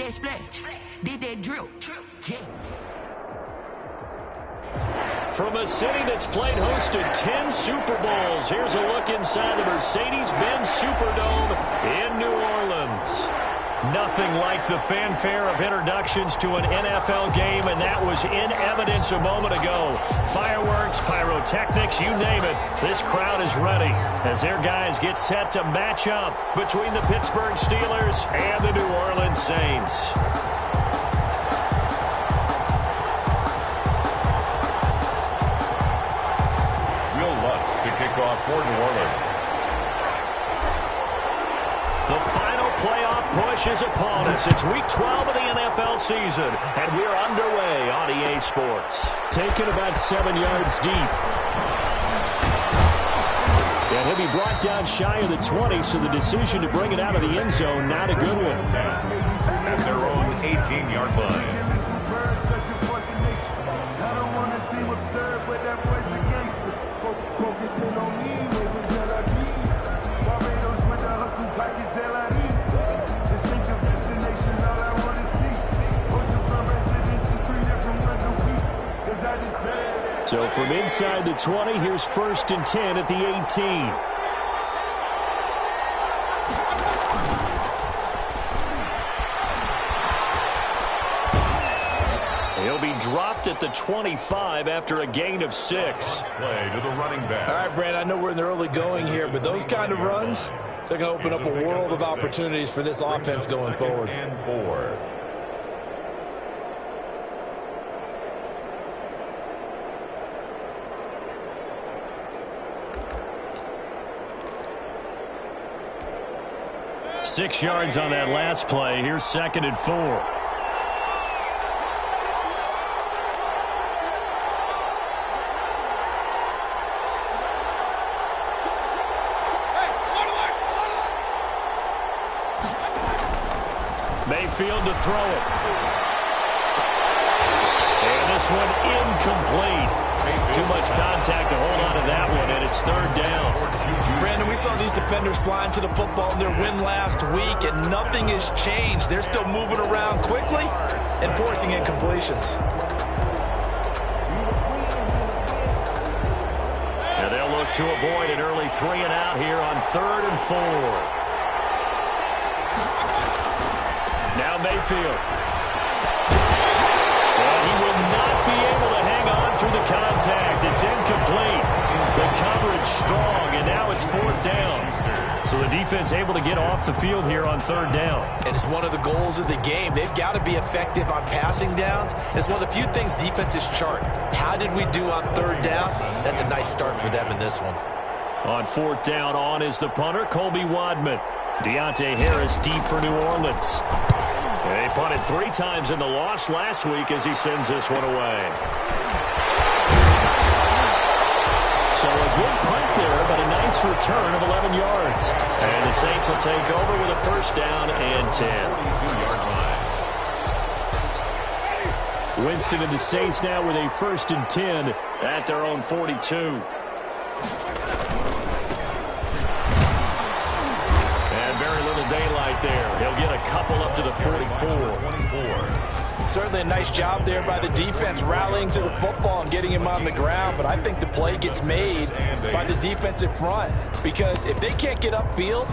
that splat, did that drill. Yeah. From a city that's played host to 10 Super Bowls, here's a look inside the Mercedes-Benz Superdome in New Orleans. Nothing like the fanfare of introductions to an NFL game, and that was in evidence a moment ago. Fireworks, pyrotechnics, you name it, this crowd is ready as their guys get set to match up between the Pittsburgh Steelers and the New Orleans Saints. Kick off for New Orleans. The final playoff push is upon us. It's week 12 of the NFL season, and we're underway on EA Sports. Taken about 7 yards deep. And he'll be brought down shy of the 20, so the decision to bring it out of the end zone, not a good one. At their own 18-yard line. So from inside the 20, here's 1st and 10 at the 18. He'll be dropped at the 25 after a gain of 6. Play to the running back. All right, Brad, I know we're in the early going here, but those kind of runs, they're going to open up a world of opportunities for this offense going forward. And 4. Six yards on that last play. Here's 2nd and 4. Mayfield to throw it. And this one incomplete. Too much contact to hold on to that one, and it's 3rd down. Brandon, we saw these defenders flying to the football in their win last week, and nothing has changed. They're still moving around quickly and forcing incompletions. And they'll look to avoid an early 3 and out here on 3rd and 4. Now Mayfield. And he will not be able to hang on through the contact. It's incomplete. The coverage strong, and now it's 4th down. So the defense able to get off the field here on 3rd down. And it's one of the goals of the game. They've got to be effective on passing downs. It's one of the few things defenses chart. How did we do on 3rd down? That's a nice start for them in this one. On 4th down, on is the punter, Colby Wadman. Deontay Harris deep for New Orleans. And they punted 3 times in the loss last week as he sends this one away. So a good punt there, but a nice return of 11 yards. And the Saints will take over with a 1st down and 10. Winston and the Saints now with a 1st and 10 at their own 42. Daylight there. He'll get a couple up to the 44. Certainly a nice job there by the defense rallying to the football and getting him on the ground, but I think the play gets made by the defensive front because if they can't get upfield,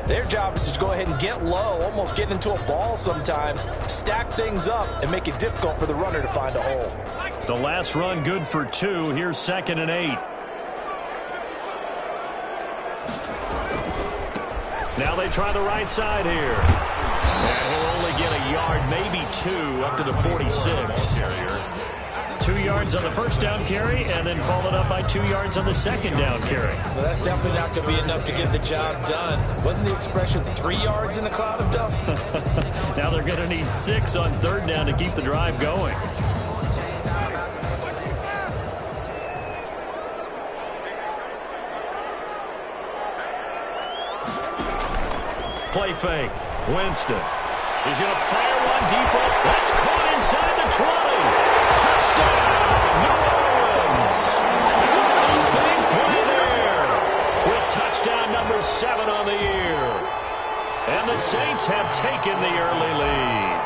their job is to go ahead and get low, almost get into a ball sometimes, stack things up, and make it difficult for the runner to find a hole. The last run good for 2. Here's 2nd and 8. Now they try the right side here. And he'll only get a yard, maybe 2, up to the 46. 2 yards on the 1st down carry, and then followed up by 2 yards on the 2nd down carry. Well, that's definitely not going to be enough to get the job done. Wasn't the expression 3 yards in a cloud of dust? Now they're going to need 6 on 3rd down to keep the drive going. Play fake. Winston. He's going to fire one deep up. That's caught inside the 20. Touchdown, New Orleans. Big play there with touchdown number 7 on the year. And the Saints have taken the early lead.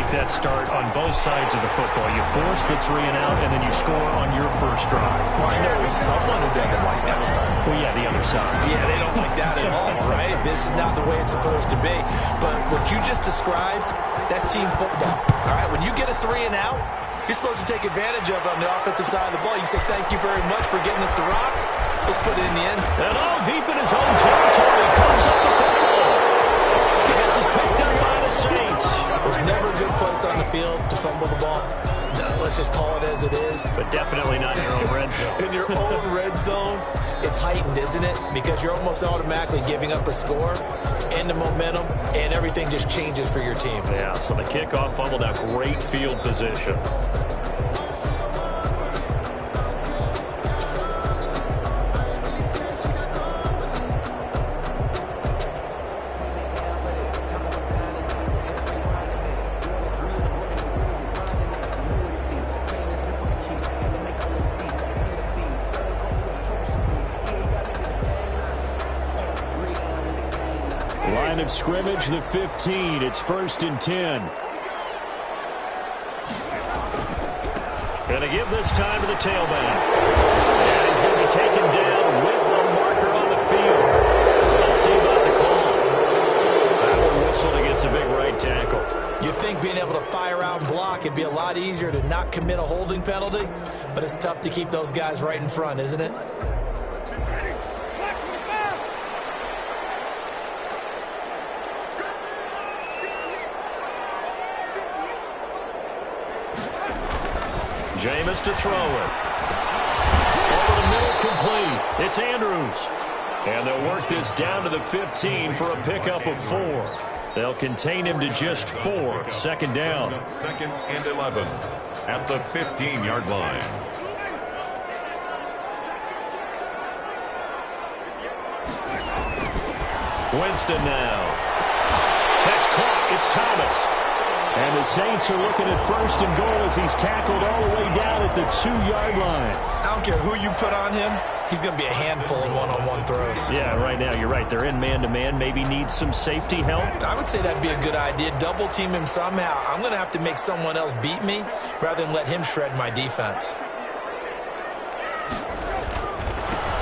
like that start on both sides of the football. You force the 3 and out, and then you score on your first drive. Well, I know someone who doesn't like that start. Well, yeah, the other side. Yeah, they don't like that at all, right? This is not the way it's supposed to be. But what you just described, that's team football. All right, when you get a 3 and out, you're supposed to take advantage of it on the offensive side of the ball. You say, thank you very much for getting us the rock. Let's put it in the end. And all deep in his own territory, comes up the football. This is picked up by the Saints. There's never a good place on the field to fumble the ball. No, let's just call it as it is. But definitely not in your own red zone. In your own red zone, it's heightened, isn't it? Because you're almost automatically giving up a score and the momentum, and everything just changes for your team. Yeah, so the kickoff fumbled out. Great field position. Line of scrimmage, the 15. It's 1st and 10. Going to give this time to the tailback. And he's going to be taken down with a marker on the field. So let's see about the call. That one whistled against a big right tackle. You'd think being able to fire out and block, it'd be a lot easier to not commit a holding penalty, but it's tough to keep those guys right in front, isn't it? Jameis to throw it. Over the middle, complete. It's Andrews. And they'll work this down to the 15 for a pickup of 4. They'll contain him to just 4. 2nd down. 2nd and 11 at the 15-yard line. Winston now. That's caught. It's Thomas. And the Saints are looking at 1st and goal as he's tackled all the way down at the 2-yard line. I don't care who you put on him. He's going to be a handful in one-on-one throws. Yeah, right now, you're right. They're in man-to-man. Maybe needs some safety help. I would say that'd be a good idea. Double team him somehow. I'm going to have to make someone else beat me rather than let him shred my defense.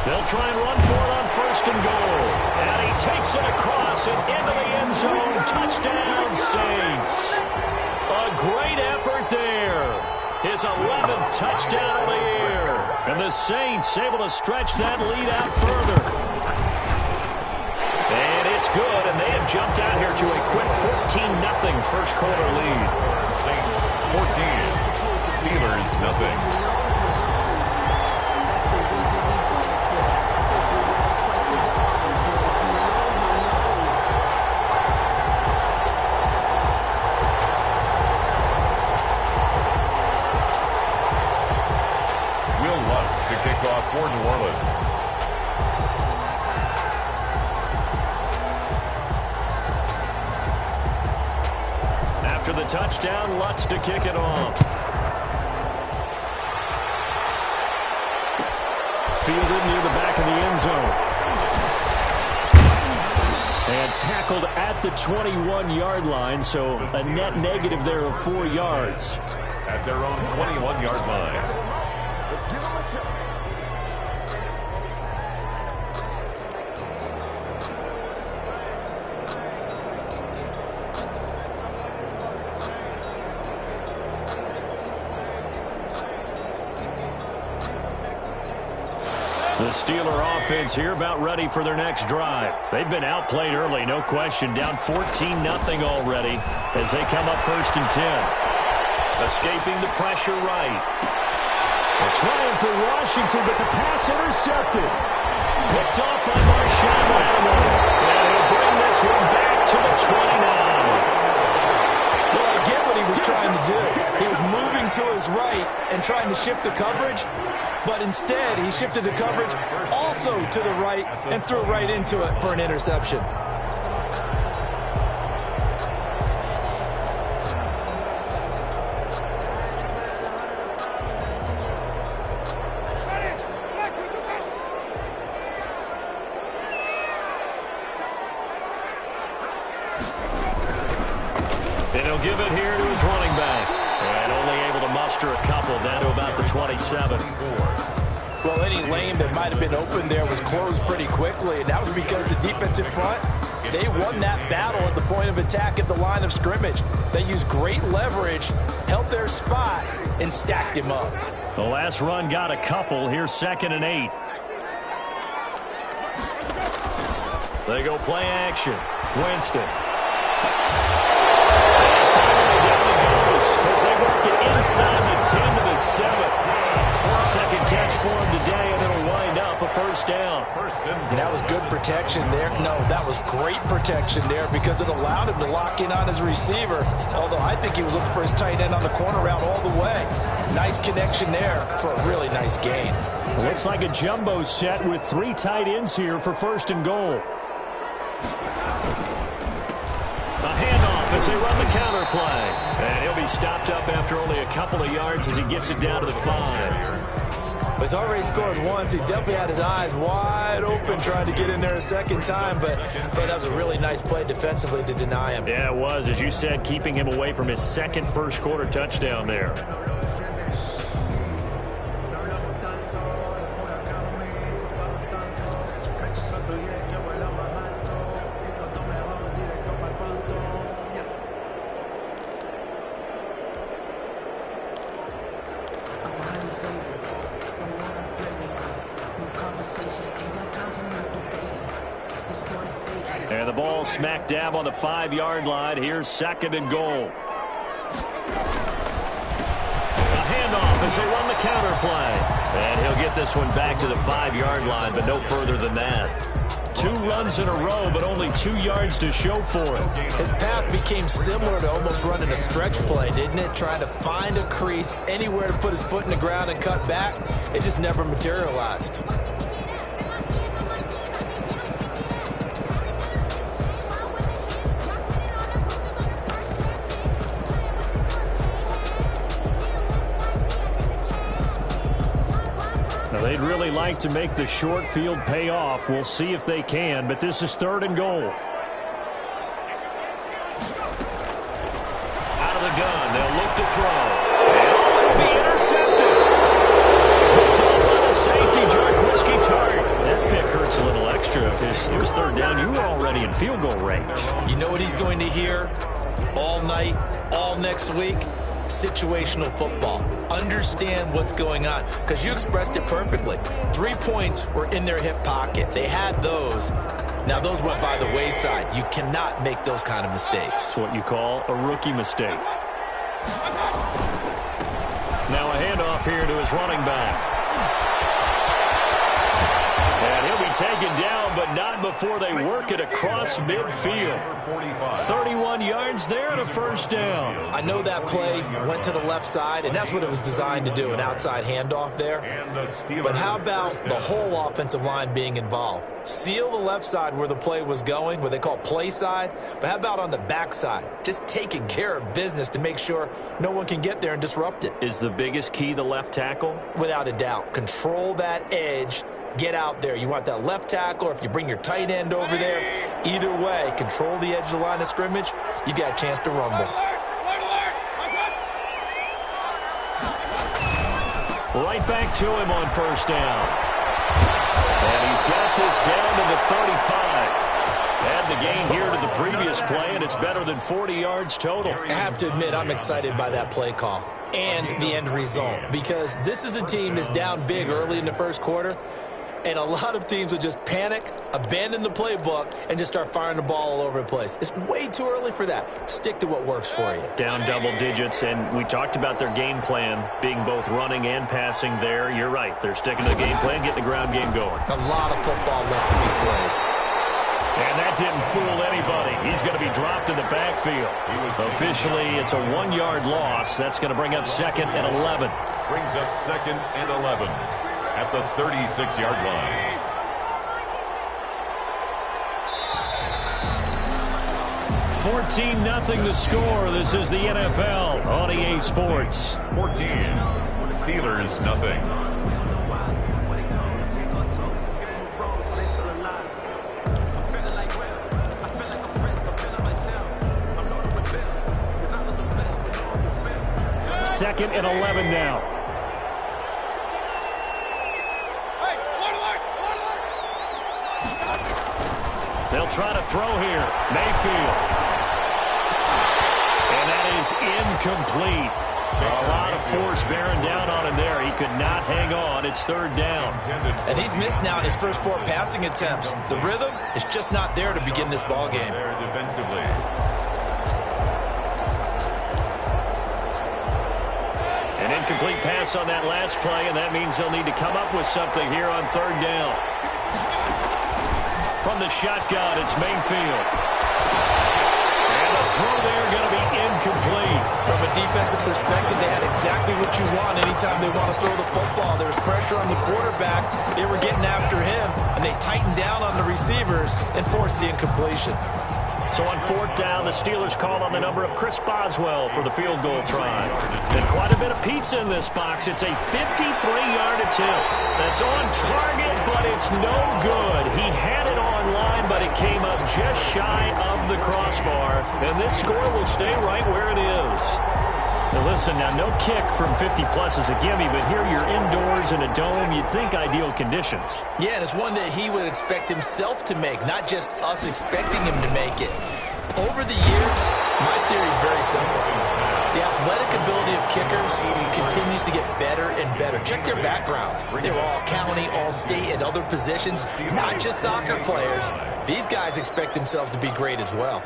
They'll try and run for it on 1st and goal. And he takes it across and into the end zone. Touchdown, Saints. A great effort there. His 11th touchdown of the year. And the Saints able to stretch that lead out further. And it's good, and they have jumped out here to a quick 14-0 first quarter lead. Saints 14, Steelers nothing. For New Orleans. After the touchdown, Lutz to kick it off. Fielded near the back of the end zone. And tackled at the 21-yard line, so a net negative there of 4 yards. At their own 21-yard line. The Steeler offense here about ready for their next drive. They've been outplayed early, no question. Down 14-0 already as they come up 1st and 10. Escaping the pressure right. A trying for Washington, but the pass intercepted. Picked off by Marshawn Lattimore. And he'll bring this one back to the 29. Well, I get what he was trying to do. He was moving to his right and trying to shift the coverage. But instead, he shifted the coverage also to the right and threw right into it for an interception. And he'll give it here to his running back. And only able to muster a couple down to about the 27. Well, any lane that might have been open there was closed pretty quickly, and that was because the defensive front, they won that battle at the point of attack at the line of scrimmage. They used great leverage, held their spot, and stacked him up. The last run got a couple. Here's 2nd and 8. They go play action. Winston. And finally down he goes as they work it inside the 10 to the 7. Second catch for him today, and it'll wind up a first down. And that was good protection there. No, that was great protection there because it allowed him to lock in on his receiver, although I think he was looking for his tight end on the corner route all the way. Nice connection there for a really nice gain. Looks like a jumbo set with 3 tight ends here for 1st and goal. A handoff as they run the counter play. And he'll be stopped up after only a couple of yards as he gets it down to the 5. He's already scored once. He definitely had his eyes wide open trying to get in there a second time, but that was a really nice play defensively to deny him. Yeah, it was, as you said, keeping him away from his second first-quarter touchdown there. And the ball smack dab on the 5-yard line. Here's 2nd and goal. A handoff as they run the counter play. And he'll get this one back to the 5-yard line, but no further than that. 2 runs in a row, but only 2 yards to show for it. His path became similar to almost running a stretch play, didn't it? Trying to find a crease, anywhere to put his foot in the ground and cut back. It just never materialized. They'd really like to make the short field pay off. We'll see if they can, but this is 3rd and goal. Out of the gun, they'll look to throw. And it'll be intercepted. Hooked up by the safety, Jarkowski Tart. That pick hurts a little extra because it was 3rd down. You were already in field goal range. You know what he's going to hear all night, all next week? Situational football. Understand what's going on, because you expressed it perfectly. 3 points were in their hip pocket. They had those. Now those went by the wayside. You cannot make those kind of mistakes. That's what you call a rookie mistake. Now a handoff here to his running back. And he'll be taken down, but not before they work it across midfield. 31 yards there and a first down. I know that play went to the left side, and that's what it was designed to do, an outside handoff there. But how about the whole offensive line being involved? Seal the left side where the play was going, what they call play side, but how about on the back side? Just taking care of business to make sure no one can get there and disrupt it. Is the biggest key the left tackle? Without a doubt. Control that edge. Get out there. You want that left tackle, or if you bring your tight end over there, either way, control the edge of the line of scrimmage, you got a chance to rumble. Right back to him on first down. And he's got this down to the 35. Add the gain here to the previous play, and it's better than 40 yards total. I have to admit, I'm excited by that play call and the end result, because this is a team that's down big early in the first quarter. And a lot of teams will just panic, abandon the playbook, and just start firing the ball all over the place. It's way too early for that. Stick to what works for you. Down double digits, and we talked about their game plan being both running and passing there. You're right. They're sticking to the game plan, getting the ground game going. A lot of football left to be played. And that didn't fool anybody. He's going to be dropped in the backfield. Officially, it's a 1-yard loss. That's going to bring up 2nd and 11. Brings up 2nd and 11. At the 36-yard line. 14-0 the score. This is the NFL on EA Sports. 14. Steelers, nothing. 2nd and 11 now. They'll try to throw here. Mayfield. And that is incomplete. A lot of force bearing down on him there. He could not hang on. It's 3rd down. And he's missed now in his first 4 passing attempts. The rhythm is just not there to begin this ball game. Defensively. An incomplete pass on that last play, and that means they'll need to come up with something here on 3rd down. From the shotgun, it's Mayfield. And the throw there going to be incomplete. From a defensive perspective, they had exactly what you want anytime they want to throw the football. There was pressure on the quarterback. They were getting after him, and they tightened down on the receivers and forced the incompletion. So on 4th down, the Steelers call on the number of Chris Boswell for the field goal try. And quite a bit of pizza in this box. It's a 53-yard attempt. That's on target, but it's no good. He had it on line, but it came up just shy of the crossbar. And this score will stay right where it is. Now listen, now no kick from 50-plus is a gimme, but here you're indoors in a dome. You'd think ideal conditions. Yeah, and it's one that he would expect himself to make, not just us expecting him to make it. Over the years, my theory is very simple. The athletic ability of kickers continues to get better and better. Check their backgrounds. They're all county, all state, and other positions, not just soccer players. These guys expect themselves to be great as well.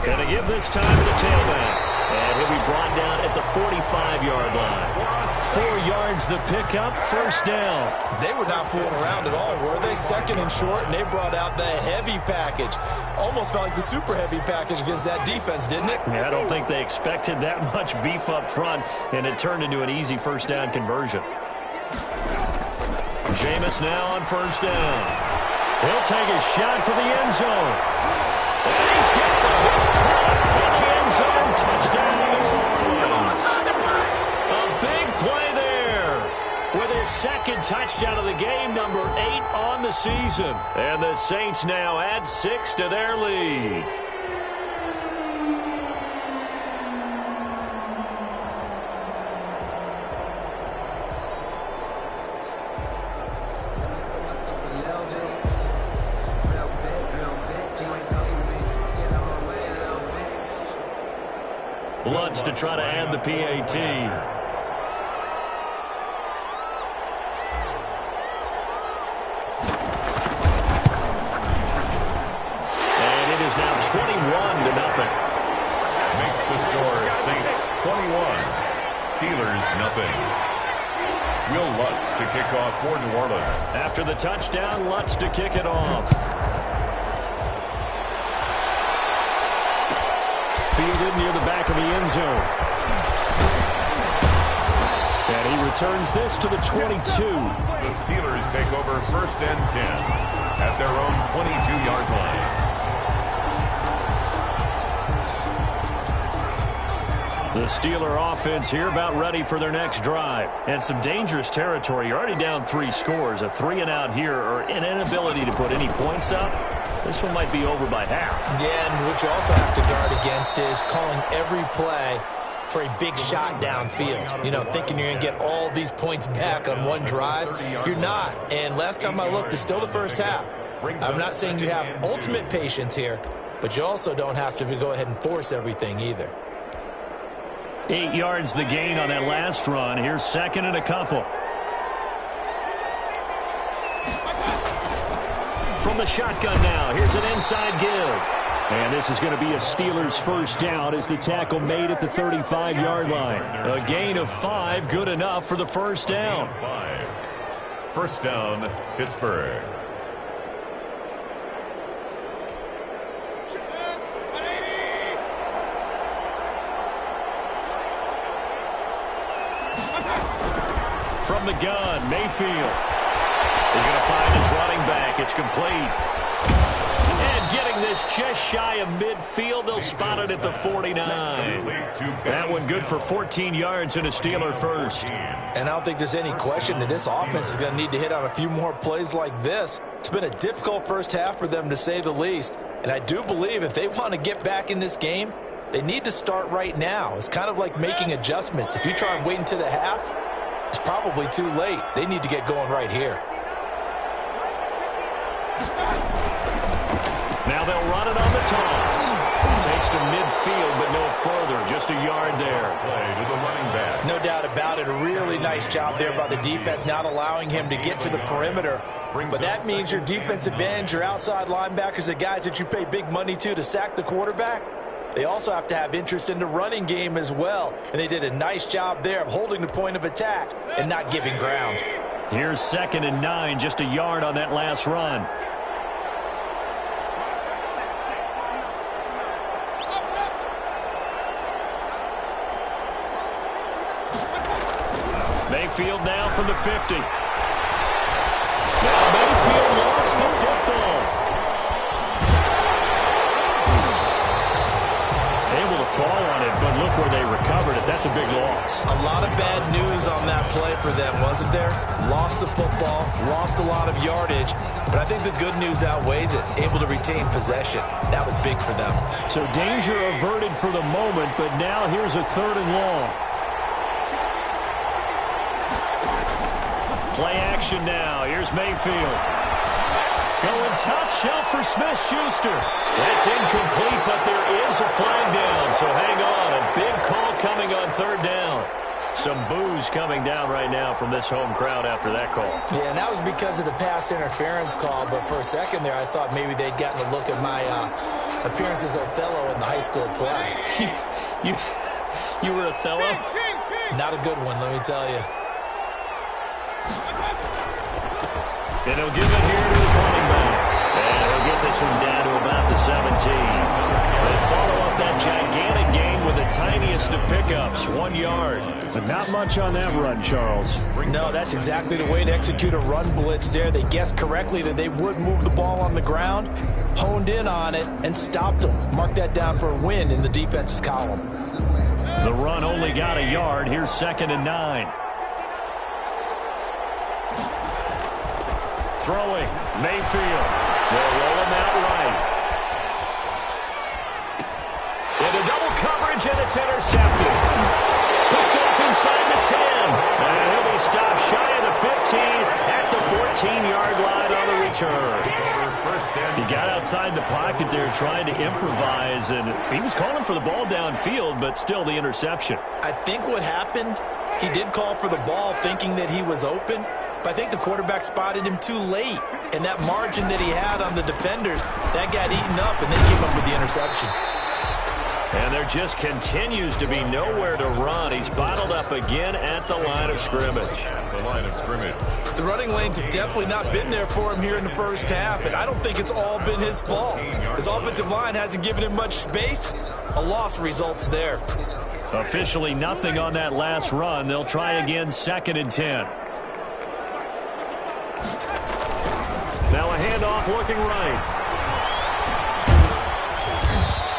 Going to give this time to the tailback. And he'll be brought down at the 45-yard line. 4 yards the pickup, 1st down. They were not fooling around at all, were they? 2nd and short, and they brought out the heavy package. Almost felt like the super heavy package against that defense, didn't it? Yeah, I don't think they expected that much beef up front, and it turned into an easy 1st down conversion. Jameis now on 1st down. He'll take a shot for the end zone. And he's got it. It's caught in the end zone. Touchdown, New Orleans. A big play there with his 2nd touchdown of the game, number 8 on the season. And the Saints now add 6 to their lead. Lutz to try to add the PAT. And it is now 21-0. Makes the score Saints 21, Steelers nothing. Will Lutz to kick off for New Orleans. After the touchdown, Lutz to kick it off. Fielded near the back of the end zone. And he returns this to the 22. The Steelers take over 1st and 10 at their own 22-yard line. The Steeler offense here about ready for their next drive. And some dangerous territory. You're already down 3 scores. A 3-and-out here or an inability to put any points up. This one might be over by half. Yeah, and what you also have to guard against is calling every play for a big shot downfield. You know, thinking you're going to get all these points back on one drive. You're not. And last time I looked, it's still the first half. I'm not saying you have ultimate patience here, but you also don't have to go ahead and force everything either. 8 yards the gain on that last run. Here's 2nd and a couple. From the shotgun now, here's an inside give. And this is going to be a Steelers 1st down as the tackle made at the 35-yard line. A gain of 5, good enough for the 1st down. 1st down, Pittsburgh. From the gun, Mayfield. He's going to find his running back. It's complete. And getting this just shy of midfield. They'll spot it at the 49. That one good for 14 yards and a Steeler 1st. And I don't think there's any question that this offense is going to need to hit on a few more plays like this. It's been a difficult 1st half for them, to say the least. And I do believe if they want to get back in this game, They need to start right now. It's kind of like making adjustments. If you try and wait until the half, it's probably too late. They need to get going right here. Now they'll run it on the toss. Takes to midfield, but no further. Just a yard there. Play to the running back. No doubt about it. A really nice job there by the defense, not allowing him to get to the perimeter. But that means your defensive ends, your outside linebackers, the guys that you pay big money to sack the quarterback, they also have to have interest in the running game as well. And they did a nice job there of holding the point of attack and not giving ground. Here's 2nd and 9, just a yard on that last run. Mayfield now from the 50. Now Mayfield lost the football. Able to fall on it, but look where they recovered it. That's a big loss. A lot of bad news on that play for them, wasn't there? Lost the football, lost a lot of yardage, but I think the good news outweighs it. Able to retain possession. That was big for them. So danger averted for the moment, but now here's a 3rd and long. Play action now. Here's Mayfield. Going top shelf for Smith-Schuster. That's incomplete, but there is a flag down. So hang on. A big call coming on 3rd down. Some boos coming down right now from this home crowd after that call. Yeah, and that was because of the pass interference call. But for a second there, I thought maybe they'd gotten a look at my appearance as Othello in the high school play. You were Othello? Not a good one, let me tell you. And he'll give it here to his running back. And he'll get this one down to about the 17. They follow up that gigantic gain with the tiniest of pickups, 1 yard. But not much on that run, Charles. No, that's exactly the way to execute a run blitz there. They guessed correctly that they would move the ball on the ground, honed in on it, and stopped them. Mark that down for a win in the defense's column. The run only got a yard. Here's 2nd and 9. Throwing, Mayfield. They'll roll him out right. Into double coverage, and it's intercepted. Picked off inside the 10. And he'll be stopped shy of the 15 at the 14-yard line on the return. He got outside the pocket there trying to improvise, and he was calling for the ball downfield, but still the interception. I think what happened, he did call for the ball thinking that he was open, but I think the quarterback spotted him too late. And that margin that he had on the defenders, that got eaten up, and they came up with the interception. And there just continues to be nowhere to run. He's bottled up again at the line of scrimmage. The running lanes have definitely not been there for him here in the first half, and I don't think it's all been his fault. His offensive line hasn't given him much space. A loss results there. Officially nothing on that last run. They'll try again, 2nd and 10. Now a handoff looking right.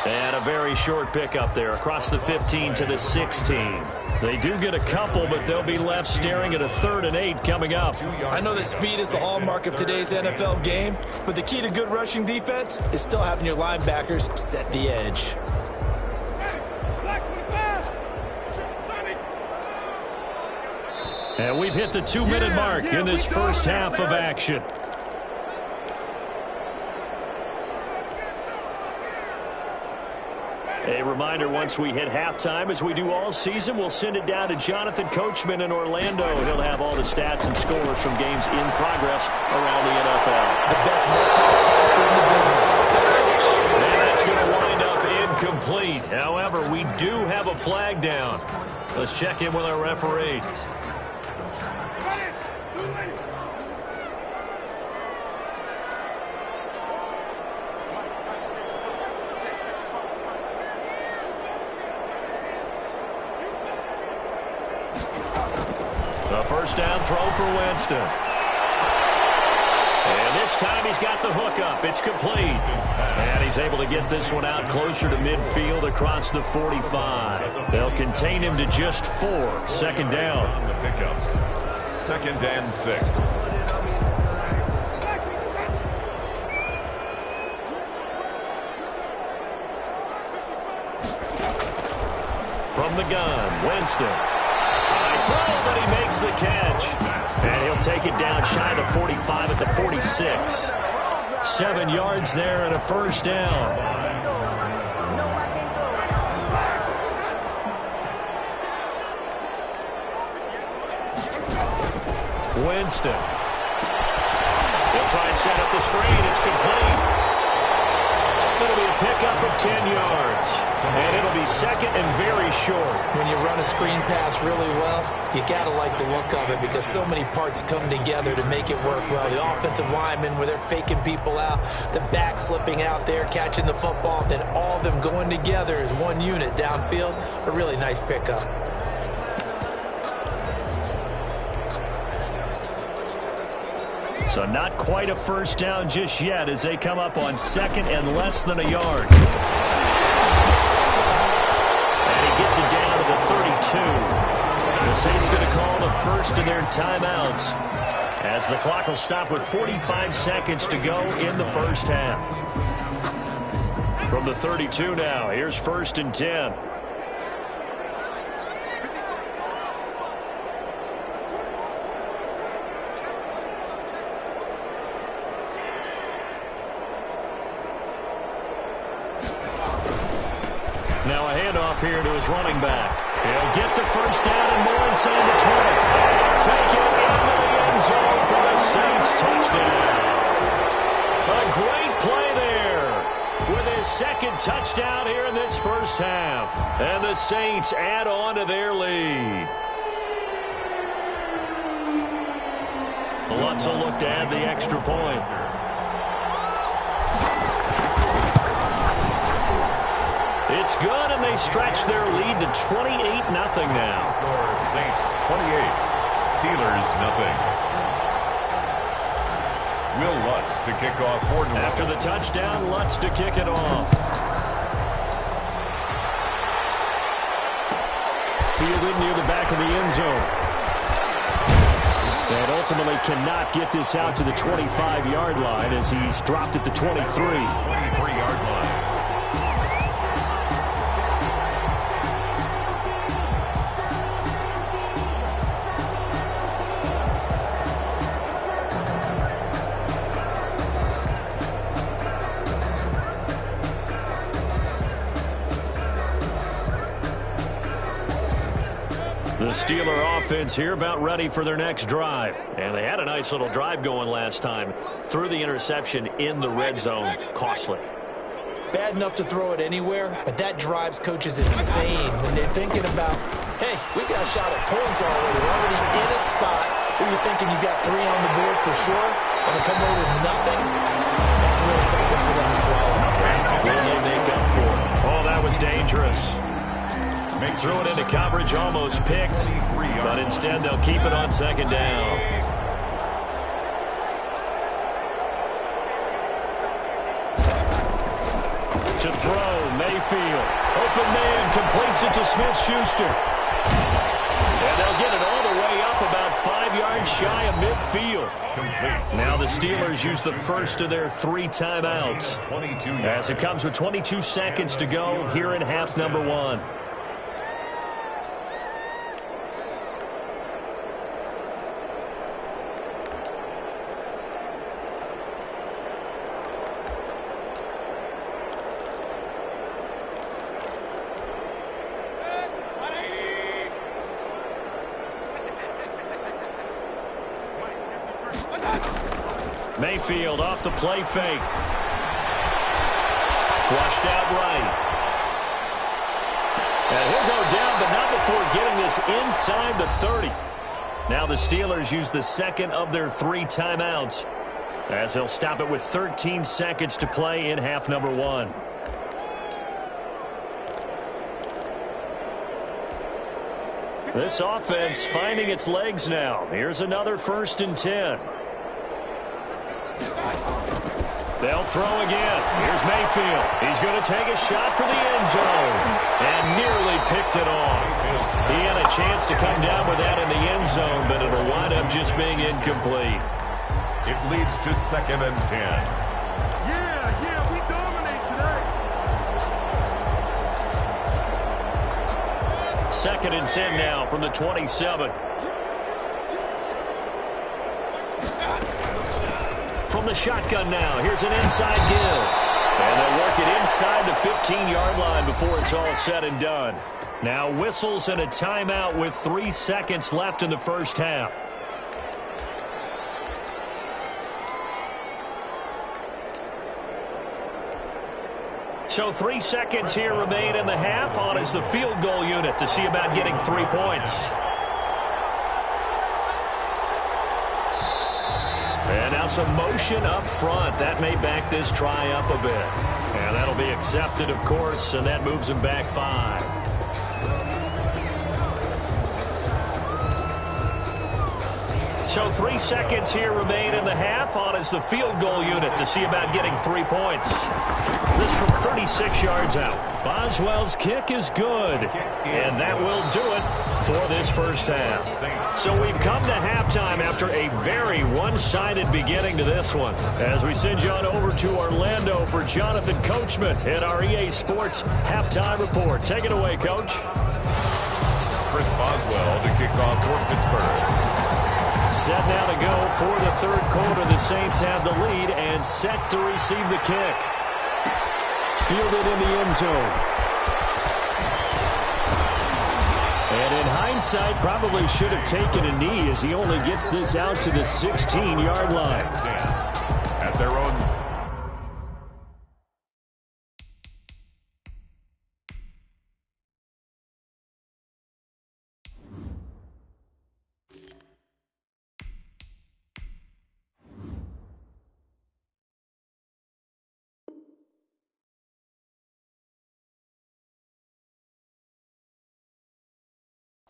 And a very short pickup there across the 15 to the 16. They do get a couple, but they'll be left staring at a 3rd and 8 coming up. I know that speed is the hallmark of today's NFL game, but the key to good rushing defense is still having your linebackers set the edge. And we've hit the 2-minute mark in this first half of action. A reminder, once we hit halftime, as we do all season, we'll send it down to Jonathan Coachman in Orlando. He'll have all the stats and scores from games in progress around the NFL. The best multitasker in the business, the coach. And that's going to wind up incomplete. However, we do have a flag down. Let's check in with our referee. A first down throw for Winston. And this time he's got the hook up. It's complete. And he's able to get this one out closer to midfield across the 45. They'll contain him to just 4. 2nd down. 2nd and 6. From the gun, Winston. High throw, but he makes the catch. And he'll take it down shy of the 45 at the 46. 7 yards there and a first down. Winston. He'll try and set up the screen. It's complete. It'll be a pickup of 10 yards. And it'll be second and very short. When you run a screen pass really well, you got to like the look of it because so many parts come together to make it work well. The offensive linemen, where they're faking people out, the back slipping out there, catching the football, then all of them going together as one unit downfield. A really nice pickup. So not quite a first down just yet as they come up on second and less than a yard. And he gets it down to the 32. The Saints going to call the first of their timeouts as the clock will stop with 45 seconds to go in the first half. From the 32 now, here's first and 10. Now a handoff here to his running back. He'll get the first down and more inside the 20. He'll take it into the end zone for the Saints touchdown. A great play there with his second touchdown here in this first half. And the Saints add on to their lead. Lutz will look to add the extra point. It's good, and they stretch their lead to 28-0 now. Score Saints 28, Steelers 0. Will Lutz to kick off for New Orleans. After the touchdown, Lutz to kick it off. Fielded near the back of the end zone. And ultimately cannot get this out to the 25-yard line as he's dropped at the 23. 23-yard line. The Steeler offense here about ready for their next drive. And they had a nice little drive going last time. Threw the interception in the red zone. Costly. Bad enough to throw it anywhere, but that drives coaches insane when they're thinking about, hey, we got a shot at points already. We're already in a spot where you're thinking you got 3 on the board for sure, and to come away with nothing, that's a really tough one for them to swallow. Will they make up for it? Oh, that was dangerous. Threw it into coverage, almost picked, but instead they'll keep it on second down. To throw, Mayfield. Open man, completes it to Smith-Schuster. And they'll get it all the way up about 5 yards shy of midfield. Now the Steelers use the first of their 3 timeouts as it comes with 22 seconds to go here in half number 1. Mayfield off the play fake. Flushed out right. And he'll go down, but not before getting this inside the 30. Now the Steelers use the second of their 3 timeouts as they'll stop it with 13 seconds to play in half number 1. This offense finding its legs now. Here's another first and 10. They'll throw again. Here's Mayfield. He's going to take a shot for the end zone. And nearly picked it off. He had a chance to come down with that in the end zone, but it'll wind up just being incomplete. It leads to second and 10. Yeah, we dominate today. 2nd and 10 now from the 27. From the shotgun now, here's an inside give. And they'll work it inside the 15-yard line before it's all said and done. Now whistles and a timeout with 3 seconds left in the first half. So 3 seconds here remain in the half. On is the field goal unit to see about getting 3 points. And now some motion up front. That may back this try up a bit. And that'll be accepted, of course, and that moves him back 5. So 3 seconds here remain in the half. On is the field goal unit to see about getting 3 points. This from 36 yards out. Boswell's kick is good. And that will do it for this first half. So we've come to halftime after a very one-sided beginning to this one. As we send you on over to Orlando for Jonathan Coachman at our EA Sports Halftime Report. Take it away, Coach. Chris Boswell to kick off for Pittsburgh. Set now to go for the third quarter. The Saints have the lead and set to receive the kick. Fielded in the end zone. And in hindsight, probably should have taken a knee as he only gets this out to the 16-yard line. At their own...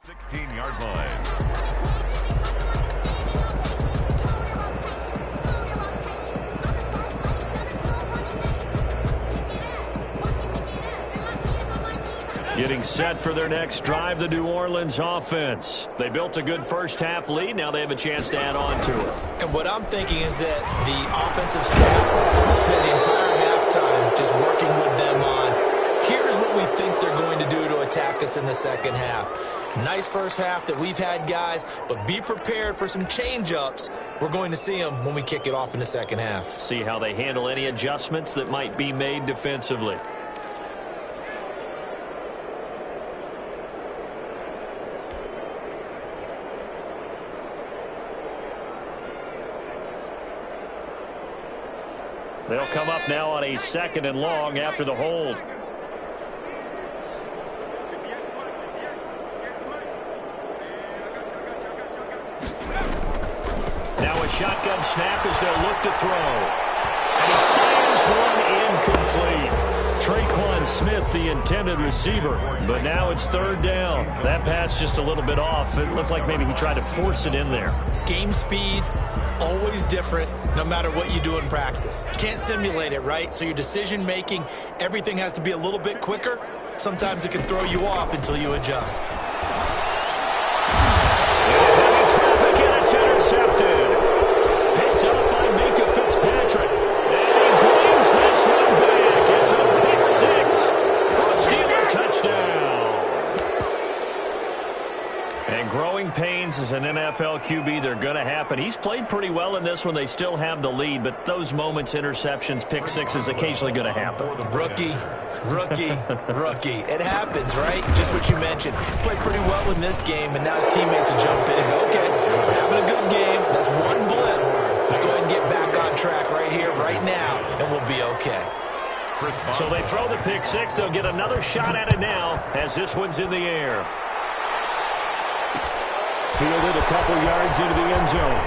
...16-yard line. Getting set for their next drive, the New Orleans offense. They built a good first-half lead. Now they have a chance to add on to it. And what I'm thinking is that the offensive staff spent the entire halftime just working with them on, here's what we think they're going to do to attack us in the second half. Nice first half that we've had, guys, but be prepared for some change-ups. We're going to see them when we kick it off in the second half. See how they handle any adjustments that might be made defensively. They'll come up now on a 2nd and long after the hold. Now a shotgun snap as they'll look to throw. And he fires one incomplete. Traquan Smith, the intended receiver. But now it's 3rd down. That pass just a little bit off. It looked like maybe he tried to force it in there. Game speed, always different, no matter what you do in practice. Can't simulate it, right? So your decision-making, everything has to be a little bit quicker. Sometimes it can throw you off until you adjust. Heavy traffic, and it's intercepted. Picked up by Minka Fitzpatrick. And he brings this one back. It's a pick 6 for a Steeler touchdown. And growing pains as an NFL QB, they're going to happen. He's played pretty well in this one. They still have the lead, but those moments, interceptions, pick 6 is occasionally going to happen. Rookie. It happens, right? Just what you mentioned. Played pretty well in this game, and now his teammates will jump in and go, okay, we're having a good game. That's one blip. Let's go ahead and get back on track right here, right now, and we'll be okay. So they throw the pick 6. They'll get another shot at it now as this one's in the air. Fielded a couple yards into the end zone.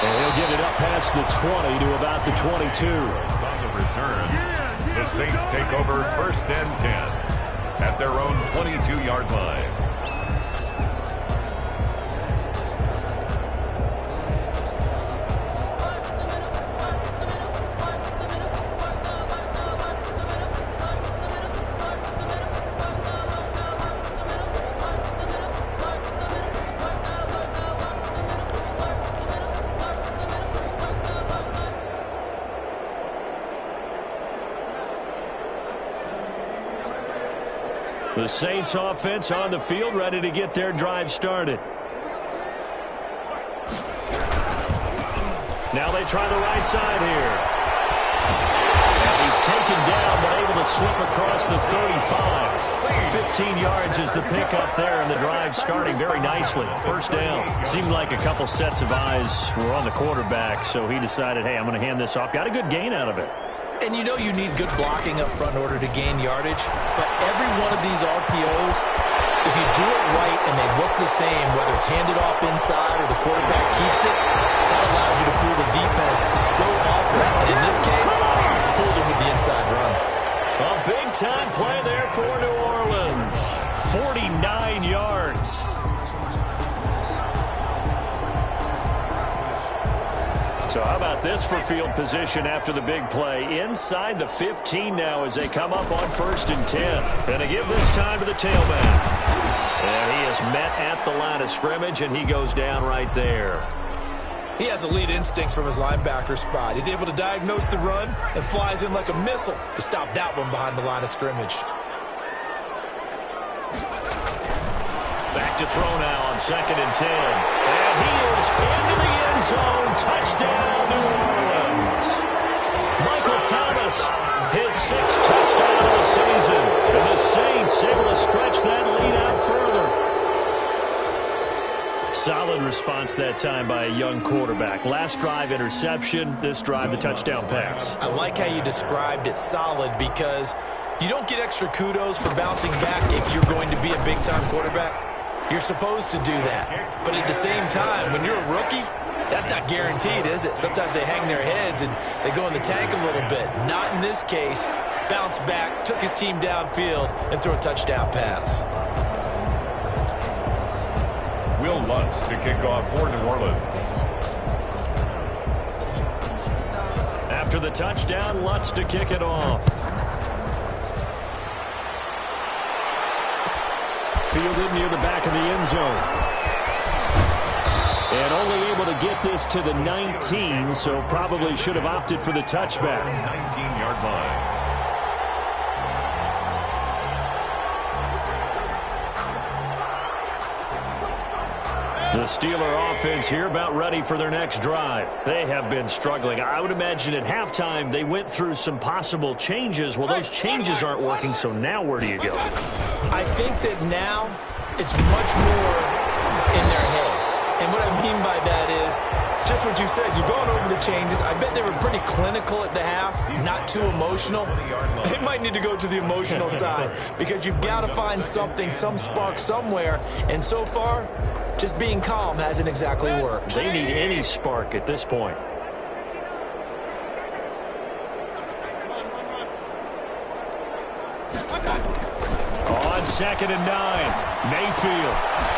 And he'll get it up past the 20 to about the 22. On the return, the Saints take over 1st and 10 at their own 22-yard line. The Saints offense on the field, ready to get their drive started. Now they try the right side here. And he's taken down, but able to slip across the 35. 15 yards is the pickup there, and the drive starting very nicely. First down. Seemed like a couple sets of eyes were on the quarterback, so he decided, hey, I'm going to hand this off. Got a good gain out of it. And you know you need good blocking up front in order to gain yardage, but every one of these RPOs, if you do it right and they look the same, whether it's handed off inside or the quarterback keeps it, that allows you to fool the defense so often. And in this case, fooled them with the inside run. A big-time play there for New Orleans. 49 yards. So how about this for field position after the big play? Inside the 15 now as they come up on 1st and 10. Going to give this time to the tailback. And he is met at the line of scrimmage, and he goes down right there. He has elite instincts from his linebacker spot. He's able to diagnose the run and flies in like a missile to stop that one behind the line of scrimmage. Back to throw now on 2nd and 10. And he is into the end zone. Touchdown, New Orleans. Michael Thomas, his 6th touchdown of the season. And the Saints able to stretch that lead out further. Solid response that time by a young quarterback. Last drive, interception. This drive, the touchdown pass. I like how you described it, solid, because you don't get extra kudos for bouncing back if you're going to be a big-time quarterback. You're supposed to do that. But at the same time, when you're a rookie, that's not guaranteed, is it? Sometimes they hang their heads and they go in the tank a little bit. Not in this case. Bounce back, took his team downfield, and threw a touchdown pass. Will Lutz to kick off for New Orleans. After the touchdown, Lutz to kick it off. Fielded near the back of the end zone. And only able to get this to the 19, so probably should have opted for the touchback. 19-yard line. The Steeler offense here about ready for their next drive. They have been struggling. I would imagine at halftime they went through some possible changes. Well, those changes aren't working, so now where do you go? I think that now it's much more in their head. And what I mean by that is just what you said. You've gone over the changes. I bet they were pretty clinical at the half, not too emotional. They might need to go to the emotional side because you've got to find something, some spark somewhere. And so far, just being calm hasn't exactly worked. They need any spark at this point. On 2nd and 9, Mayfield.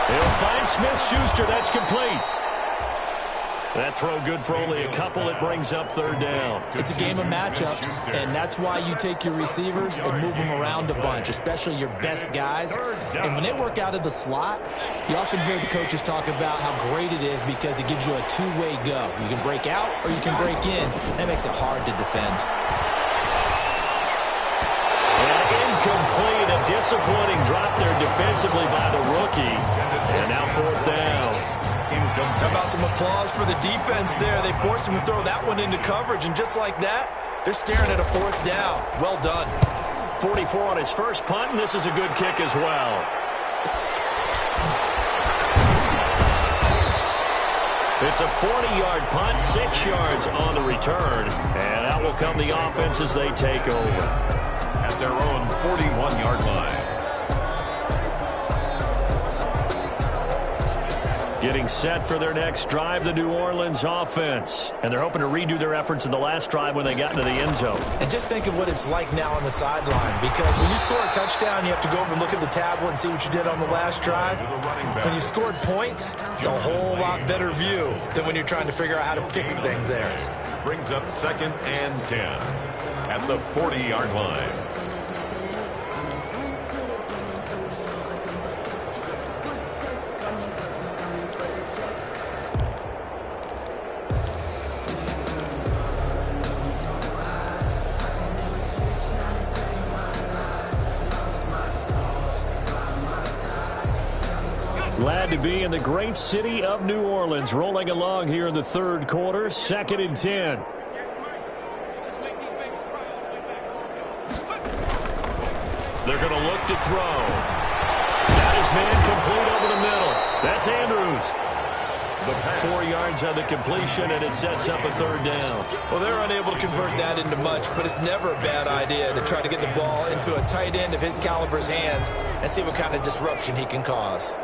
He'll find Smith-Schuster. That's complete. That throw good for only a couple. It brings up 3rd down. It's a game of matchups, and that's why you take your receivers and move them around a bunch, especially your best guys. And when they work out of the slot, you often hear the coaches talk about how great it is because it gives you a two-way go. You can break out or you can break in. That makes it hard to defend. And incomplete. A disappointing drop there defensively by the rookie. And now 4th down. How about some applause for the defense there? They forced him to throw that one into coverage, and just like that, they're staring at a 4th down. Well done. 44 on his first punt, and this is a good kick as well. It's a 40-yard punt, 6 yards on the return, and out will come the offense as they take over. At their own 41-yard line. Getting set for their next drive, the New Orleans offense. And they're hoping to redo their efforts in the last drive when they got into the end zone. And just think of what it's like now on the sideline, because when you score a touchdown, you have to go over and look at the tablet and see what you did on the last drive. When you scored points, it's a whole lot better view than when you're trying to figure out how to fix things there. Brings up 2nd and 10 at the 40-yard line. to be in the great city of New Orleans. Rolling along here in the third quarter, 2nd and 10. They're going to look to throw. Got his man complete over the middle. That's Andrews. 4 yards on the completion, and it sets up a 3rd down. Well, they're unable to convert that into much, but it's never a bad idea to try to get the ball into a tight end of his caliber's hands and see what kind of disruption he can cause.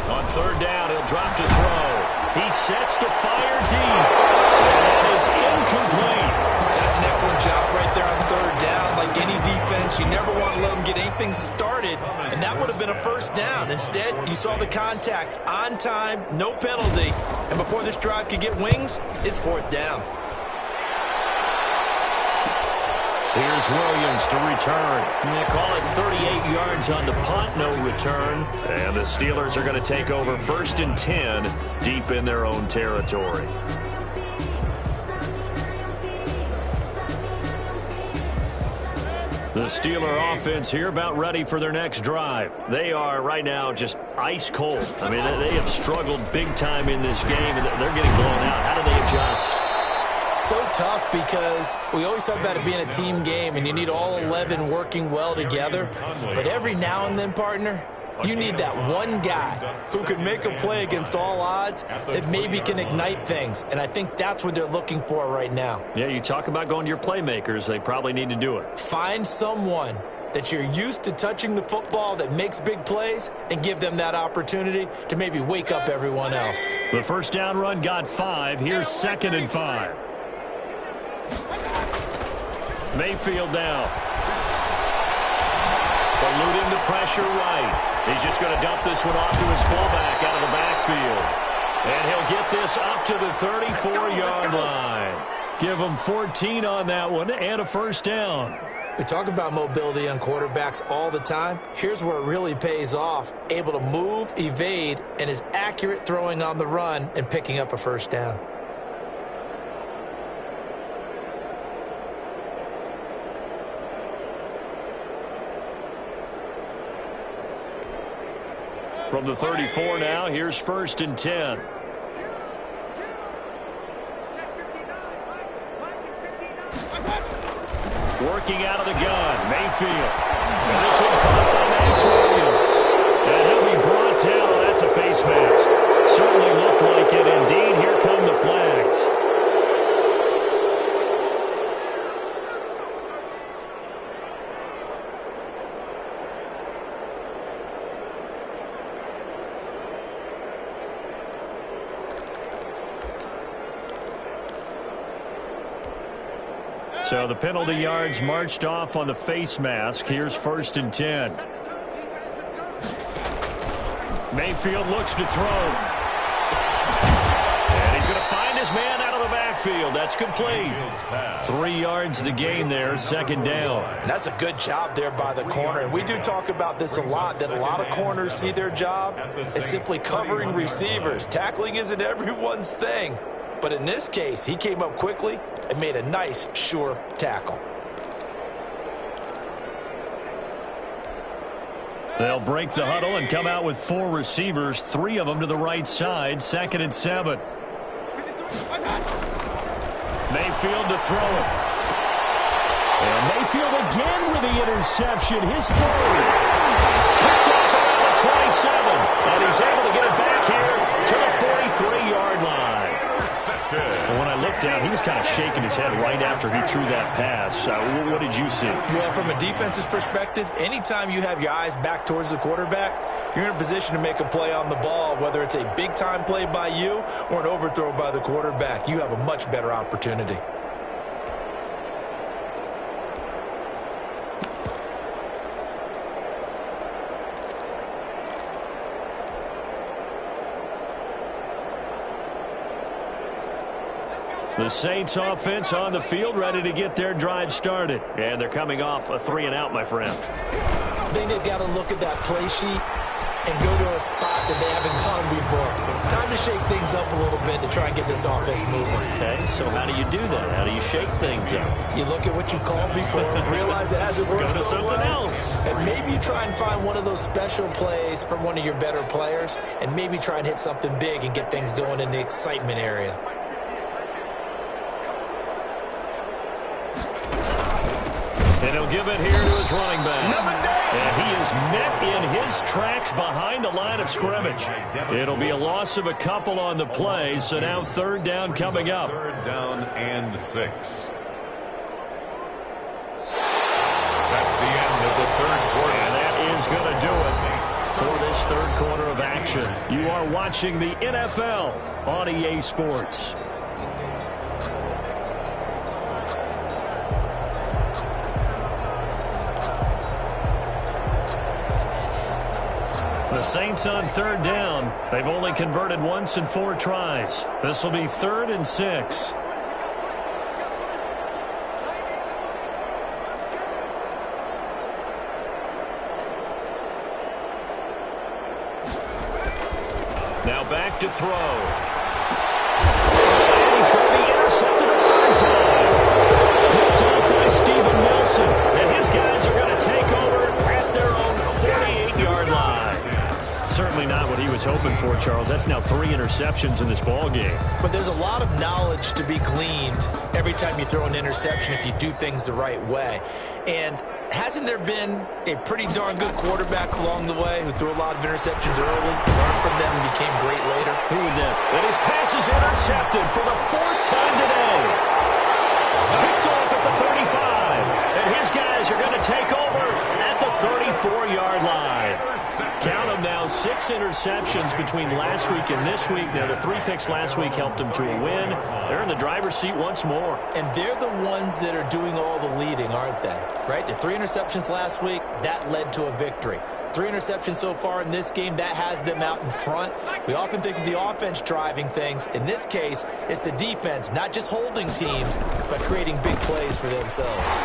On 3rd down, he'll drop to throw. He sets to fire deep. And that is incomplete. That's an excellent job right there on 3rd down. Like any defense, you never want to let them get anything started, and that would have been a 1st down. Instead, you saw the contact on time, no penalty, and before this drive could get wings, it's 4th down. Here's Williams to return. They call it 38 yards on the punt, no return. And the Steelers are going to take over 1st and 10 deep in their own territory. The Steeler offense here about ready for their next drive. They are right now just ice cold. I mean, they have struggled big time in this game, and they're getting blown out. How do they adjust? So tough because we always talk about it being a team game, and you need all 11 working well together. But every now and then, partner, you need that one guy who can make a play against all odds that maybe can ignite things. And I think that's what they're looking for right now. Yeah, you talk about going to your playmakers. They probably need to do it. Find someone that you're used to touching the football that makes big plays and give them that opportunity to maybe wake up everyone else. The 1st down run got 5. Here's 2nd and 5. Mayfield now. Eluding the pressure right. He's just going to dump this one off to his fullback out of the backfield. And he'll get this up to the 34-yard line. Give him 14 on that one and a 1st down. We talk about mobility on quarterbacks all the time. Here's where it really pays off. Able to move, evade, and is accurate throwing on the run and picking up a 1st down. From the 34 now, here's 1st and 10. Working out of the gun, Mayfield. And this one caught by Max Williams. And he'll be brought down. Oh, that's a face mask. Certainly looked like it. Indeed, here come the flags. So the penalty yards marched off on the face mask. Here's 1st and 10. Mayfield looks to throw. And he's going to find his man out of the backfield. That's complete. 3 yards the gain there, 2nd down. And that's a good job there by the corner. And we do talk about this a lot, that a lot of corners see their job as simply covering receivers. Tackling isn't everyone's thing. But in this case, he came up quickly and made a nice, sure tackle. They'll break the huddle and come out with 4 receivers, 3 of them to the right side, 2nd and 7. Mayfield to throw it. And Mayfield again with the interception, his 3rd. Picked off around the 27, and he's able to get it back here to the 43-yard line. Well, when I looked down, he was kind of shaking his head right after he threw that pass. What did you see? Well, from a defense's perspective, anytime you have your eyes back towards the quarterback, you're in a position to make a play on the ball, whether it's a big-time play by you or an overthrow by the quarterback. You have a much better opportunity. The Saints offense on the field ready to get their drive started. And they're coming off a 3-and-out, my friend. I think they've got to look at that play sheet and go to a spot that they haven't gone before. Time to shake things up a little bit to try and get this offense moving. Okay, so how do you do that? How do you shake things up? You look at what you called before, realize it hasn't worked Go to so something well, else. and maybe you try and find one of those special plays from one of your better players, and maybe try and hit something big and get things going in the excitement area. And he'll give it here to his running back. And he is met in his tracks behind the line of scrimmage. It'll be a loss of a couple on the play, so now third down coming up. Third down and 6. That's the end of the third quarter. And that is going to do it for this third quarter of action. You are watching the NFL on EA Sports. The Saints on third down. They've only converted once in 4 tries. This will be 3rd and 6. Now back to throw. And he's going to be intercepted a third time. Picked up by Steven Nelson. And his guys are going to take over at their own 48-yard line. Certainly not what he was hoping for, Charles. That's now 3 interceptions in this ball game. But there's a lot of knowledge to be gleaned every time you throw an interception if you do things the right way. And hasn't there been a pretty darn good quarterback along the way who threw a lot of interceptions early, learned from them, and became great later? Who would that? And his pass is intercepted for the 4th time today. Picked off at the 35. And his guys are going to take over at the 34-yard line. Count them now, 6 interceptions between last week and this week. Now, the 3 picks last week helped them to a win. They're in the driver's seat once more. And they're the ones that are doing all the leading, aren't they? Right? The 3 interceptions last week, that led to a victory. 3 interceptions so far in this game, that has them out in front. We often think of the offense driving things. In this case, it's the defense, not just holding teams, but creating big plays for themselves.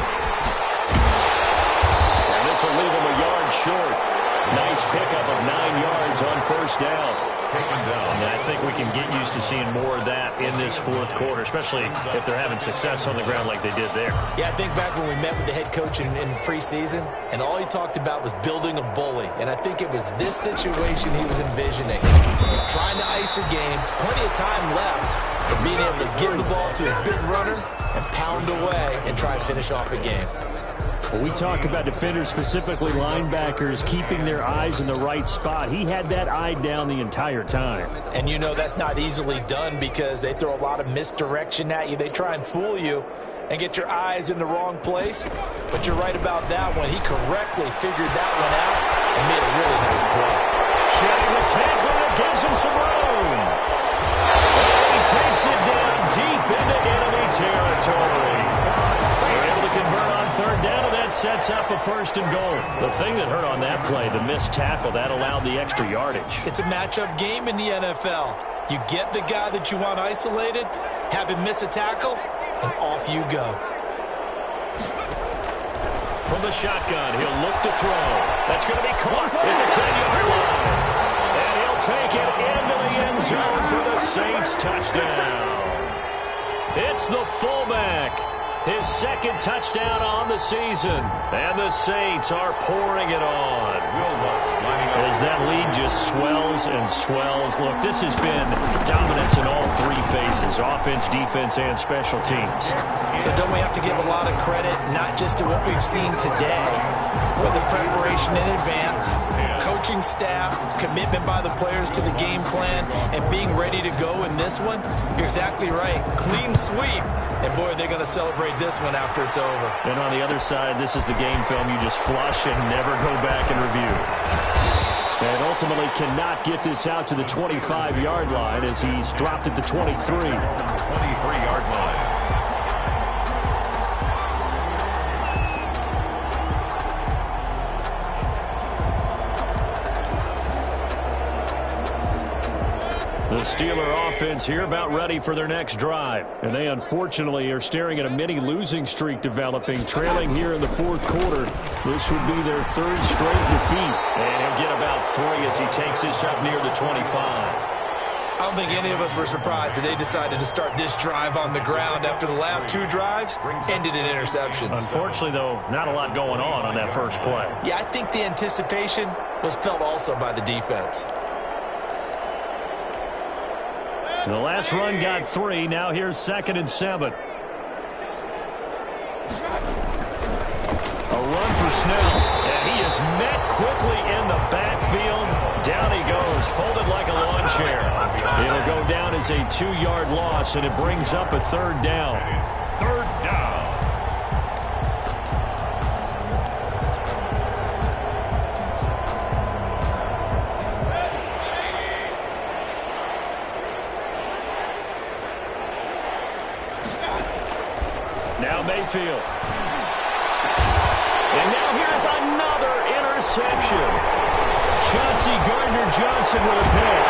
And this will leave them a yard short. Nice pickup of 9 yards on first down. Taken down. And I think we can get used to seeing more of that in this 4th quarter, especially if they're having success on the ground like they did there. Yeah, I think back when we met with the head coach in preseason, and all he talked about was building a bully. And I think it was this situation he was envisioning. Trying to ice a game, plenty of time left, but being able to give the ball to his big runner and pound away and try and finish off a game. Well, we talk about defenders, specifically linebackers, keeping their eyes in the right spot. He had that eye down the entire time. And you know that's not easily done because they throw a lot of misdirection at you. They try and fool you and get your eyes in the wrong place. But you're right about that one. He correctly figured that one out and made a really nice play. Shedding the tackle that gives him some room. And he takes it down deep into enemy territory. They're able to convert on third down, and that sets up a 1st and goal. The thing that hurt on that play, the missed tackle, that allowed the extra yardage. It's a matchup game in the NFL. You get the guy that you want isolated, have him miss a tackle, and off you go. From the shotgun, he'll look to throw. That's going to be caught at the 10-yard line. And he'll take it into the end zone for the Saints touchdown. It's the fullback. His 2nd touchdown on the season. And the Saints are pouring it on. As that lead just swells and swells. Look, this has been dominance in all 3 phases, offense, defense, and special teams. So don't we have to give a lot of credit, not just to what we've seen today, but the preparation in advance, coaching staff, commitment by the players to the game plan, and being ready to go in this one? You're exactly right. Clean sweep. And, boy, they're going to celebrate this one after it's over. And on the other side, this is the game film you just flush and never go back and review. And ultimately cannot get this out to the 25-yard line as he's dropped at the 23. 23-yard line. The Steeler offense here about ready for their next drive. And they unfortunately are staring at a mini losing streak developing, trailing here in the fourth quarter. This would be their third straight defeat. And he'll get about 3 as he takes this up near the 25. I don't think any of us were surprised that they decided to start this drive on the ground after the last 2 drives ended in interceptions. Unfortunately, though, not a lot going on that first play. Yeah, I think the anticipation was felt also by the defense. The last run got 3. Now here's 2nd and 7. A run for Snell, and he is met quickly in the backfield. Down he goes, folded like a lawn chair. It'll go down as a 2-yard loss, and it brings up a 3rd down. It's 3rd down. Now Mayfield. And now here's another interception. Chauncey Gardner-Johnson with a pick.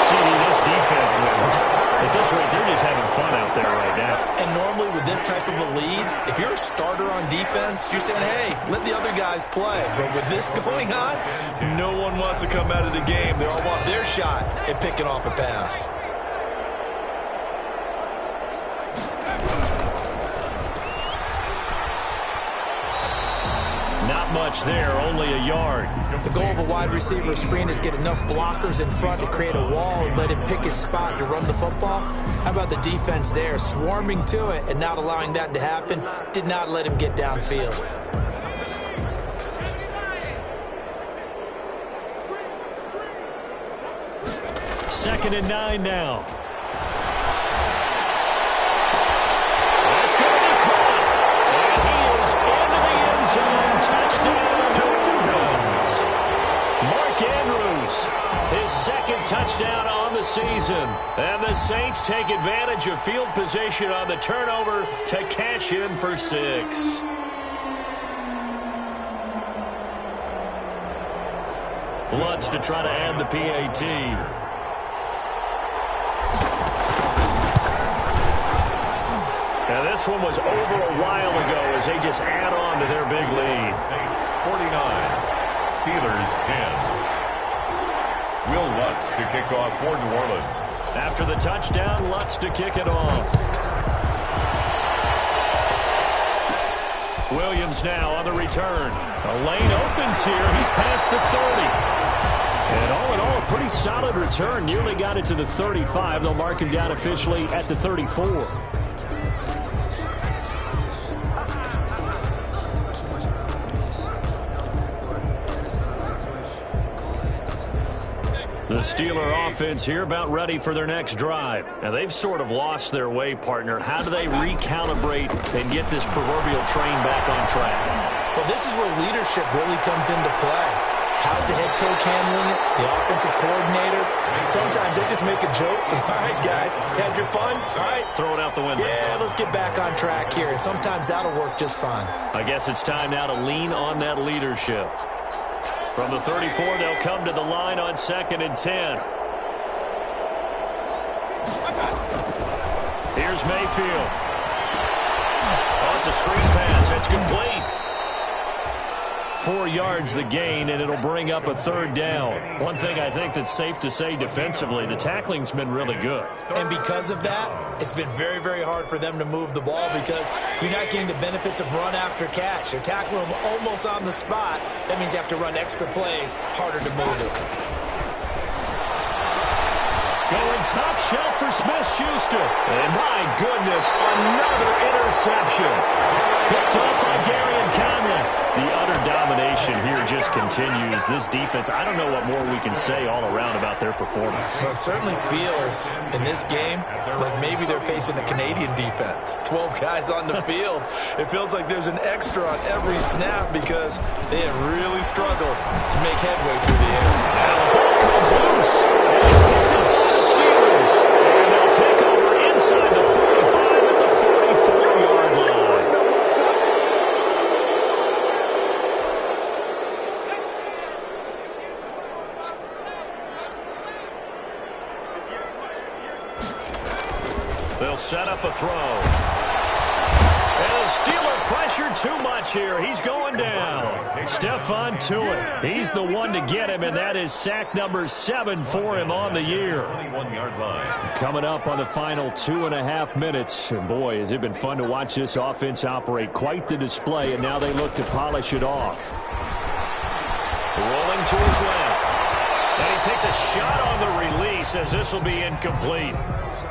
See, this defense, at this rate, they're just having fun out there right now. And normally with this type of a lead, if you're a starter on defense, you're saying, hey, let the other guys play. But with this going on, no one wants to come out of the game. They all want their shot at picking off a pass. Not much there, only a yard. The goal of a wide receiver screen is get enough blockers in front to create a wall and let him pick his spot to run the football. How about the defense there, swarming to it and not allowing that to happen? Did not let him get downfield. Second and 9 now. His 2nd touchdown on the season. And the Saints take advantage of field position on the turnover to cash in for 6. Lutz to try to add the PAT. Now this one was over a while ago as they just add on to their big lead. Saints 49, Steelers 10. Will Lutz to kick off for New Orleans. After the touchdown, Lutz to kick it off. Williams now on the return. A lane opens here. He's past the 30. And all in all, a pretty solid return. Nearly got it to the 35. They'll mark him down officially at the 34. The Steeler offense here about ready for their next drive. Now, they've sort of lost their way, partner. How do they recalibrate and get this proverbial train back on track? Well, this is where leadership really comes into play. How's the head coach handling it? The offensive coordinator? Sometimes they just make a joke. All right, guys, had your fun? All right. Throw it out the window. Yeah, let's get back on track here. And sometimes that'll work just fine. I guess it's time now to lean on that leadership. From the 34, they'll come to the line on 2nd and 10. Here's Mayfield. Oh, it's a screen pass. It's complete. 4 yards the gain, and it'll bring up a 3rd down. One thing I think that's safe to say defensively, the tackling's been really good. And because of that, it's been very, very hard for them to move the ball because you're not getting the benefits of run after catch. They're tackling them almost on the spot. That means you have to run extra plays, harder to move it. Going top shelf for Smith-Schuster. And my goodness, another interception. Picked up by Gary and Conley. The utter domination here just continues. This defense, I don't know what more we can say all around about their performance. Well, it certainly feels in this game like maybe they're facing a Canadian defense. 12 guys on the field. It feels like there's an extra on every snap because they have really struggled to make headway through the air. Now the ball comes loose. And it's picked up by the Steelers. And they'll take over inside the 45 at the 44-yard line. They'll set up a throw. And the Steeler pressure too much here. He's going down. Stephon Tuitt. He's the one to get him, and that is sack number 7 for him on the year. 21-yard line. Coming up on the final 2.5 minutes. And boy, has it been fun to watch this offense operate. Quite the display, and now they look to polish it off. Rolling to his left. And he takes a shot on the release as this will be incomplete.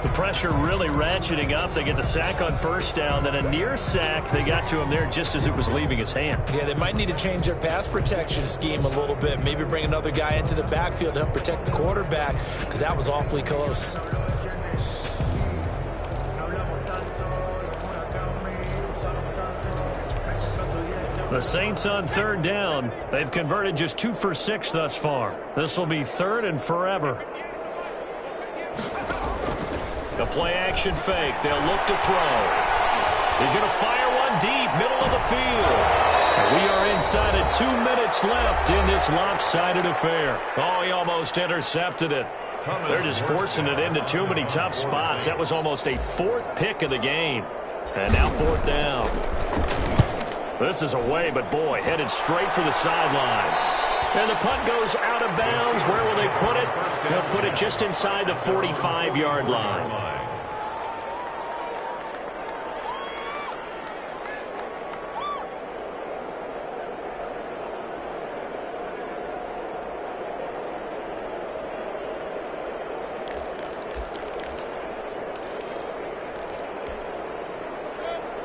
The pressure really ratcheting up. They get the sack on first down, then a near sack. They got to him there just as it was leaving his hand. Yeah, they might need to change their pass protection scheme a little bit. Maybe bring another guy into the backfield to help protect the quarterback, because that was awfully close. The Saints on third down. They've converted just 2 for 6 thus far. This will be 3rd and forever. The play-action fake. They'll look to throw. He's going to fire one deep, middle of the field. And we are inside of 2 minutes left in this lopsided affair. Oh, he almost intercepted it. They're just forcing it into too many tough spots. That was almost a 4th pick of the game. And now 4th down. This is away, but boy, headed straight for the sidelines. And the punt goes out of bounds. Where will they put it? They'll put it just inside the 45-yard line.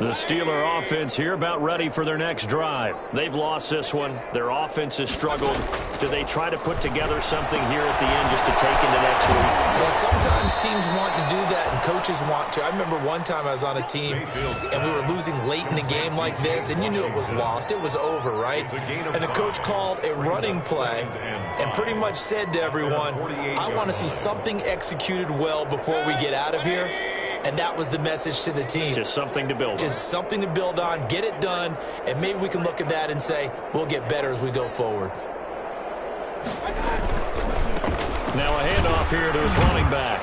The Steeler offense here about ready for their next drive. They've lost this one. Their offense has struggled. Do they try to put together something here at the end just to take into next week? Well, sometimes teams want to do that and coaches want to. I remember one time I was on a team and we were losing late in a game like this, and you knew it was lost. It was over, right? And the coach called a running play and pretty much said to everyone, I want to see something executed well before we get out of here. And that was the message to the team. Just something to build on. Just something to build on, get it done, and maybe we can look at that and say, we'll get better as we go forward. Now a handoff here to his running back.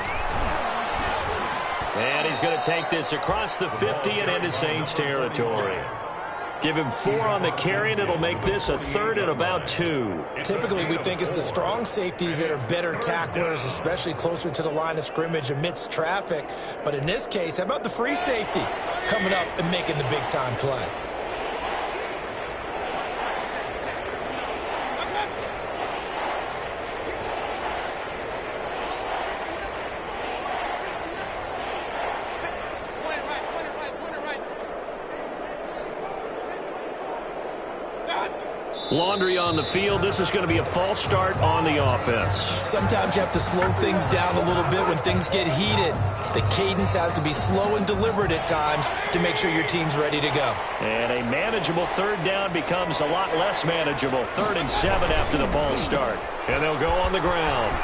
And he's going to take this across the 50 and into Saints territory. Give him 4 on the carry, and it'll make this a 3rd and about 2. Typically, we think it's the strong safeties that are better tacklers, especially closer to the line of scrimmage amidst traffic. But in this case, how about the free safety coming up and making the big-time play? Laundry on the field. This is going to be a false start on the offense. Sometimes you have to slow things down a little bit when things get heated. The cadence has to be slow and deliberate at times to make sure your team's ready to go. And a manageable 3rd down becomes a lot less manageable. 3rd and 7 after the false start. And they'll go on the ground.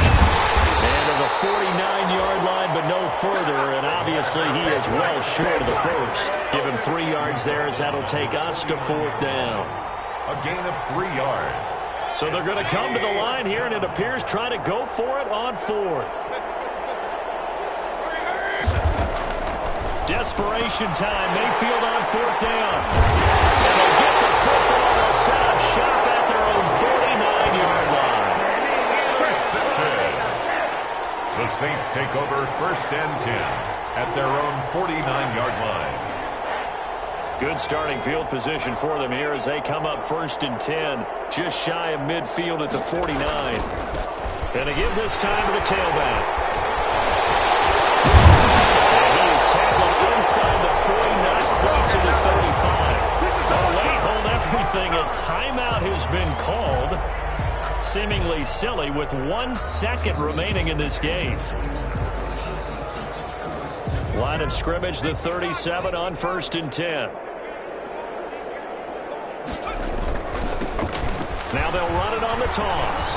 And to the 49-yard line, but no further. And obviously he is well short of the first. Give him 3 yards there as that'll take us to 4th down. A gain of 3 yards. So they're going to come to the line here, and it appears try to go for it on 4th. Desperation time. Mayfield on 4th down. And they'll get the football. They'll set up shop at their own 49-yard line. The Saints take over 1st and 10 at their own 49-yard line. Good starting field position for them here as they come up 1st and 10, just shy of midfield at the 49. And to give this time to the tailback. And he is tackled inside the 40, not quite to the 35. Oh, wait, hold everything. A timeout has been called. Seemingly silly with 1 second remaining in this game. Line of scrimmage, the 37 on 1st and 10. Now they'll run it on the toss.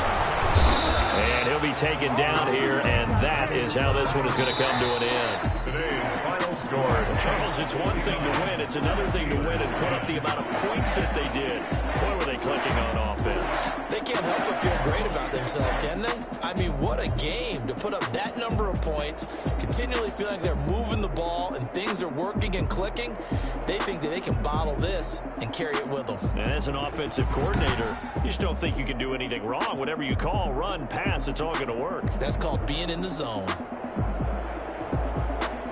And he'll be taken down here, and that is how this one is going to come to an end. Today's final score, Charles, it's one thing to win. It's another thing to win and put up the amount of points that they did. Boy, were they clicking on offense. They can't help but feel great about themselves, can they? I mean, what a game to put up that number of points, continually feel like they're moving the ball and things are working and clicking. They think that they can bottle this and carry it with them. And as an offensive coordinator, you just don't think you can do anything wrong. Whatever you call, run, pass, it's all going to work. That's called being in the zone.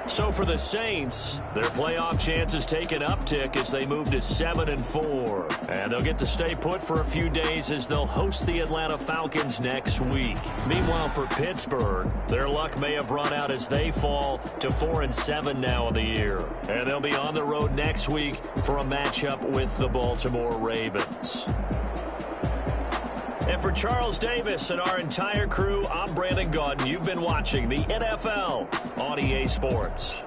So for the Saints, their playoff chances take an uptick as they move to 7-4. And they'll get to stay put for a few days as they'll host the Atlanta Falcons next week. Meanwhile, for Pittsburgh, their luck may have run out as they fall to 4-7 now in the year. And they'll be on the road next week for a matchup with the Baltimore Ravens. And for Charles Davis and our entire crew, I'm Brandon Gaudin. You've been watching the NFL on EA Sports.